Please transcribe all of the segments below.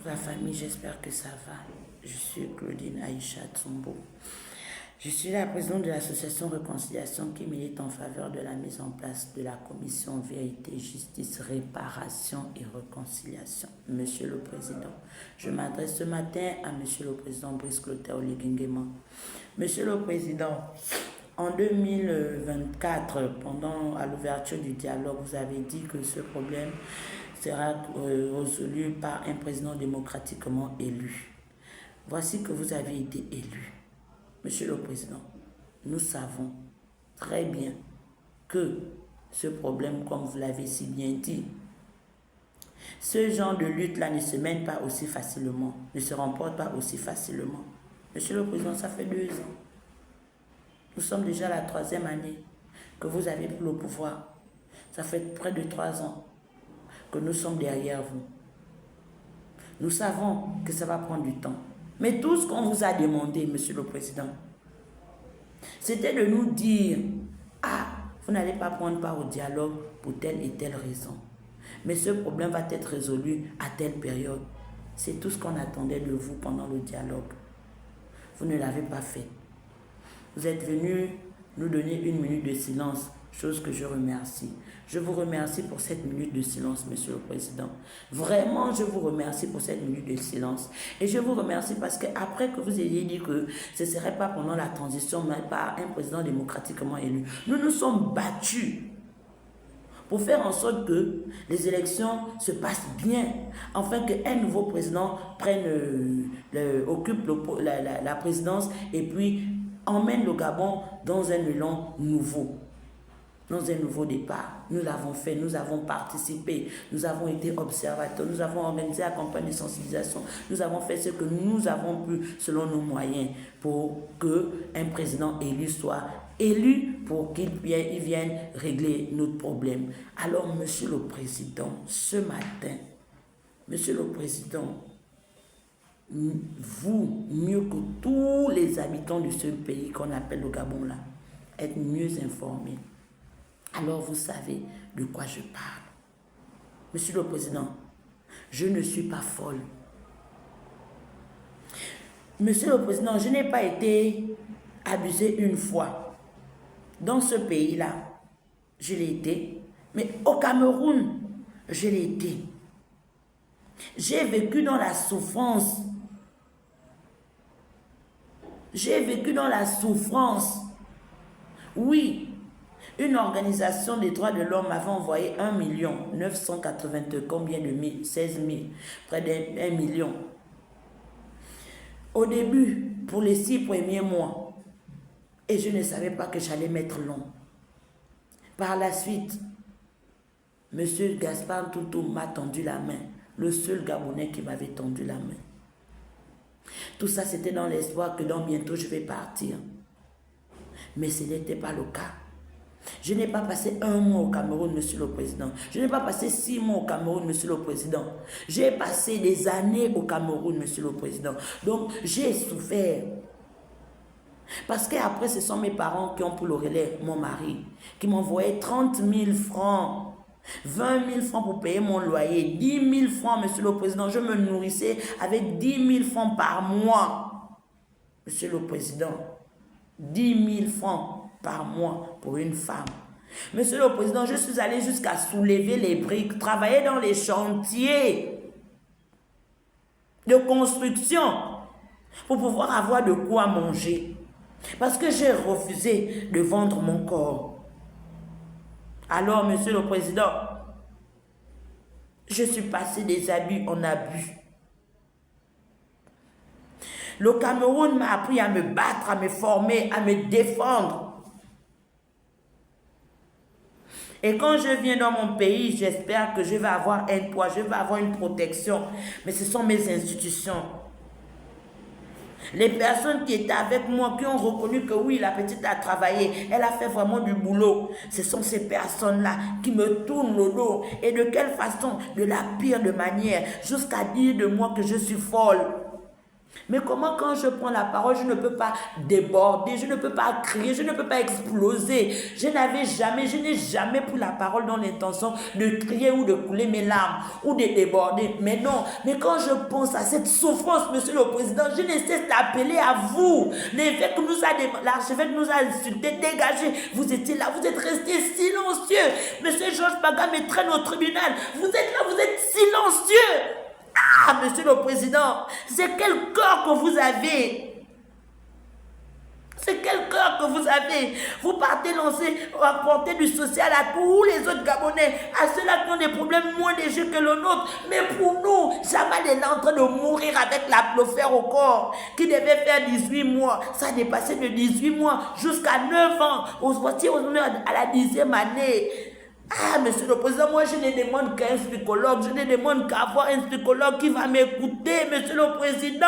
La famille, j'espère que ça va. Je suis Claudine Aïcha Tsombo. Je suis la présidente de l'association Réconciliation qui milite en faveur de la mise en place de la commission Vérité, Justice, Réparation et Réconciliation. Monsieur le Président, je m'adresse ce matin à Monsieur le Président Brice Clotaire Oligui-Nguema. Monsieur le Président, en 2024, à l'ouverture du dialogue, vous avez dit que ce problème sera résolu par un président démocratiquement élu. Voici que vous avez été élu. Monsieur le Président, nous savons très bien que ce problème, comme vous l'avez si bien dit, ce genre de lutte-là ne se mène pas aussi facilement, ne se remporte pas aussi facilement. Monsieur le Président, ça fait 2 ans. Nous sommes déjà à la 3e année que vous avez pris le pouvoir. Ça fait près de 3 ans que nous sommes derrière vous. Nous savons que ça va prendre du temps. Mais tout ce qu'on vous a demandé, Monsieur le Président, c'était de nous dire, vous n'allez pas prendre part au dialogue pour telle et telle raison. Mais ce problème va être résolu à telle période. C'est tout ce qu'on attendait de vous pendant le dialogue. Vous ne l'avez pas fait. Vous êtes venu nous donner 1 minute de silence, chose que je remercie. Je vous remercie pour cette minute de silence, Monsieur le Président. Vraiment, je vous remercie pour cette minute de silence. Et je vous remercie parce qu'après que vous ayez dit que ce ne serait pas pendant la transition, mais par un président démocratiquement élu, nous nous sommes battus pour faire en sorte que les élections se passent bien, afin qu'un nouveau président occupe la présidence et puis emmène le Gabon dans un élan nouveau. Dans un nouveau départ. Nous l'avons fait, nous avons participé, nous avons été observateurs, nous avons organisé la campagne de sensibilisation, nous avons fait ce que nous avons pu selon nos moyens pour qu'un président élu soit élu pour qu'il vienne régler notre problème. Alors, Monsieur le Président, ce matin, Monsieur le Président, vous, mieux que tous les habitants de ce pays qu'on appelle le Gabon là, êtes mieux informés. Alors vous savez de quoi je parle. Monsieur le Président, je ne suis pas folle. Monsieur le Président, je n'ai pas été abusée une fois. Dans ce pays-là, je l'ai été. Mais au Cameroun, je l'ai été. J'ai vécu dans la souffrance. J'ai vécu dans la souffrance. Oui. Une organisation des droits de l'homme avait envoyé 1 980 combien de mille, 16 000, près d'1 million. Au début, pour les 6 premiers mois, et je ne savais pas que j'allais mettre long. Par la suite, M. Gaspard Toutou m'a tendu la main, le seul Gabonais qui m'avait tendu la main. Tout ça, c'était dans l'espoir que dans bientôt, je vais partir. Mais ce n'était pas le cas. Je n'ai pas passé 1 mois au Cameroun, Monsieur le Président. Je n'ai pas passé 6 mois au Cameroun, Monsieur le Président. J'ai passé des années au Cameroun, Monsieur le Président. Donc, j'ai souffert. Parce qu'après, ce sont mes parents qui ont pris le relais, mon mari, qui m'envoyaient 30 000 francs, 20 000 francs pour payer mon loyer, 10 000 francs, Monsieur le Président. Je me nourrissais avec 10 000 francs par mois, Monsieur le Président. 10 000 francs par mois pour une femme. Monsieur le Président, je suis allé jusqu'à soulever les briques, travailler dans les chantiers de construction pour pouvoir avoir de quoi manger. Parce que j'ai refusé de vendre mon corps. Alors, Monsieur le Président, je suis passé des abus en abus. Le Cameroun m'a appris à me battre, à me former, à me défendre. Et quand je viens dans mon pays, j'espère que je vais avoir un toit, je vais avoir une protection. Mais ce sont mes institutions. Les personnes qui étaient avec moi, qui ont reconnu que oui, la petite a travaillé, elle a fait vraiment du boulot. Ce sont ces personnes-là qui me tournent le dos. Et de quelle façon? De la pire de manière, jusqu'à dire de moi que je suis folle. Mais comment quand je prends la parole, je ne peux pas déborder, je ne peux pas crier, je ne peux pas exploser. Je n'ai jamais pris la parole dans l'intention de crier ou de couler mes larmes ou de déborder. Mais non, mais quand je pense à cette souffrance, Monsieur le Président, je ne cesse d'appeler à vous. L'archevêque nous a insultés, dégagés. Vous étiez là, vous êtes restés silencieux. Monsieur Georges Paga me traîne au tribunal. Vous êtes là, vous êtes silencieux. Ah, Monsieur le Président, c'est quel cœur que vous avez? C'est quel cœur que vous avez? Vous partez apporter du social à tous les autres Gabonais, à ceux-là qui ont des problèmes moins légers que le nôtre. Mais pour nous, Jamal est là en train de mourir avec le fer au corps, qui devait faire 18 mois. Ça a dépassé de 18 mois jusqu'à 9 ans. Voici, on est à la 10e année. Ah, Monsieur le Président, moi je ne demande qu'un psychologue, je ne demande qu'à avoir un psychologue qui va m'écouter, Monsieur le Président.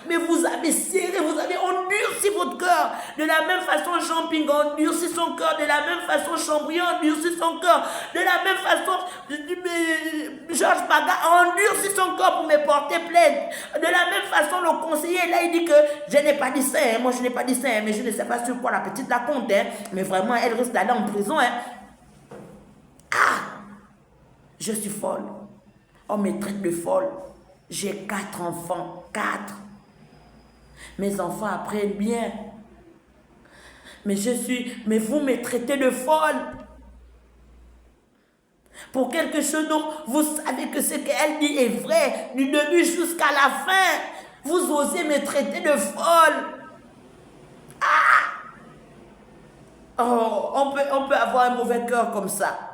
Mais vous avez serré, vous avez endurci votre cœur. De la même façon, Jean Ping a endurci son cœur. De la même façon, Chambry a endurci son cœur. De la même façon, Georges Paga a endurci son cœur pour me porter plainte. De la même façon, le conseiller, là, il dit que je n'ai pas dit ça, hein. Moi je n'ai pas dit ça, hein. Mais je ne sais pas sur quoi la petite la compte, hein. Mais vraiment, elle risque d'aller en prison, hein. Ah, je suis folle. On me traite de folle. J'ai 4 enfants. 4. Mes enfants apprennent bien. Mais vous me traitez de folle. Pour quelque chose dont vous savez que ce qu'elle dit est vrai, du début jusqu'à la fin. Vous osez me traiter de folle. Ah! Oh, on peut avoir un mauvais cœur comme ça.